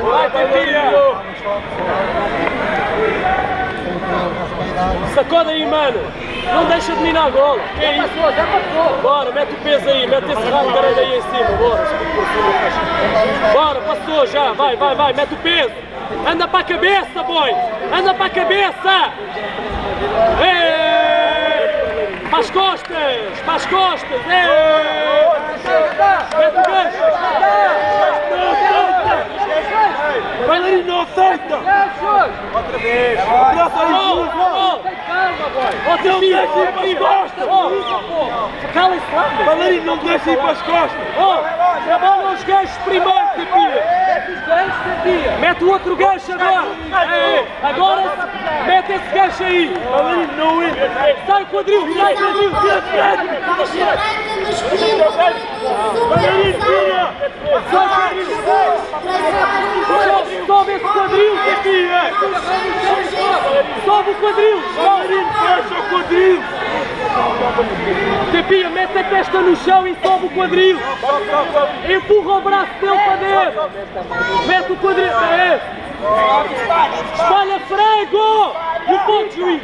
Vai, Tepia! Sacode aí, mano! Não deixa de minar a gola! Que é isso? Já passou! Bora, mete o peso aí, mete esse rabo de caralho aí em cima, bora! Bora, passou já! Vai, mete o peso! Anda para a cabeça, boy! Anda para a cabeça! Ei! Para as costas! Para as costas! Ei! Mete o gancho! Bailarino, não aceita! Outra vez! Calma, boy! Ó, Tepia, aqui! Cala-se lá! Bailarino, não deixa ir para as costas! Trabalha os ganchos primeiro, Tepia! Mete o outro gancho agora! Agora mete esse gancho aí! Bailarino, não entra! Sai o quadril! Sai o quadril! Bailarino, tira! Sobe esse quadril, Tepia! Sobe o quadril! Bailarino, fecha o quadril! Tepia, mete a testa no chão e sobe o quadril! Empurra o braço dele para dentro! Mete o quadril! Espalha frango! E o ponto, juiz!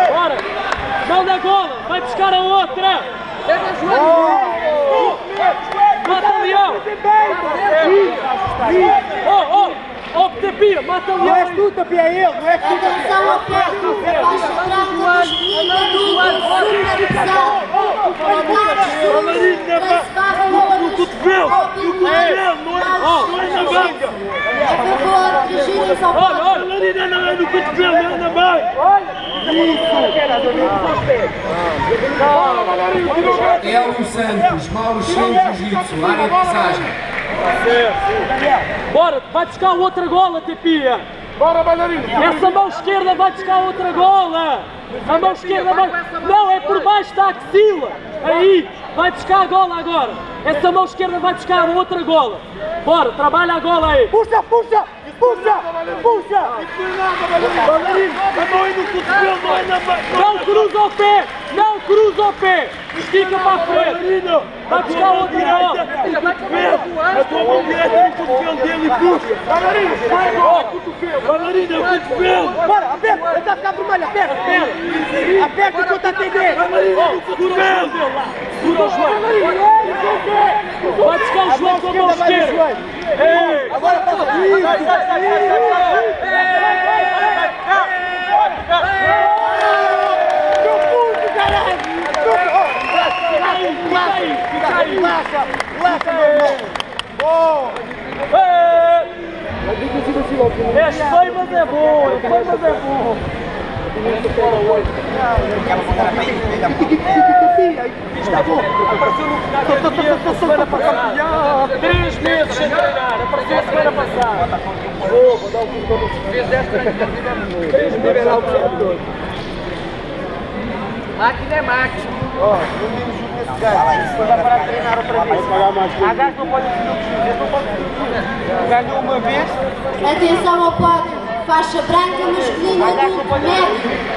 Bora! Mão da gola! Vai buscar a outra! Mata o leão! Oh, Tepia, mata o leão! Não és tu, Tepia, é ele! Não és tu, Tepia! Atenção ao ferro, faixa branca masculina do segunda divisão. No cotovelo! No cotovelo! Não é na manga! A favor, dirigirem-se ao pódio. Bailarina não é no cotovelo, não é na manga! Hélio Santos, Mauro Cheio Jiu-Jitsu, área de passagem. Bora, vai buscar outra gola, Tepia! Bora, bailarino! Essa mão esquerda vai buscar outra gola! A mão esquerda vai... Não, é por baixo da axila! Aí! Vai buscar a gola agora! Essa mão esquerda vai buscar a outra gola! Bora, trabalha a gola aí! Puxa! Bailarino, a mão é no cotovelo, não é na mão! Não cruza o pé! Não cruza o pé! Estica para a frente! Vai buscar outra gola! A tua mão direita no cotovelo dele e puxa! Bailarino, vai agora! Bailarino, é o cotovelo! Bora, aperta! Ele está a ficar vermelho, aperta! Aperta enquanto atender! Bailarino, no cotovelo! Segura o joelho! Vai buscar o joelho com a mão esquerda! Agora passa isso! Fica aí! Relaxa, meu irmão! Bom! És feio, mas é bom! É feio, mas é bom! Está bom! Apareceu no semana passada! 3 meses sem treinar! Apareceu a semana passada! Vou dar o que fez 10 treinos! 3 meses lá o todo! Máquina é máquina. Ó, não digo junto nesse gajo. Isso vai parar de treinar outra vez. Há gajo que não pode fazer o que fizer, não pode fazer o que fizer. Ganhou uma vez. Atenção ao pódio, faixa branca masculina do médio.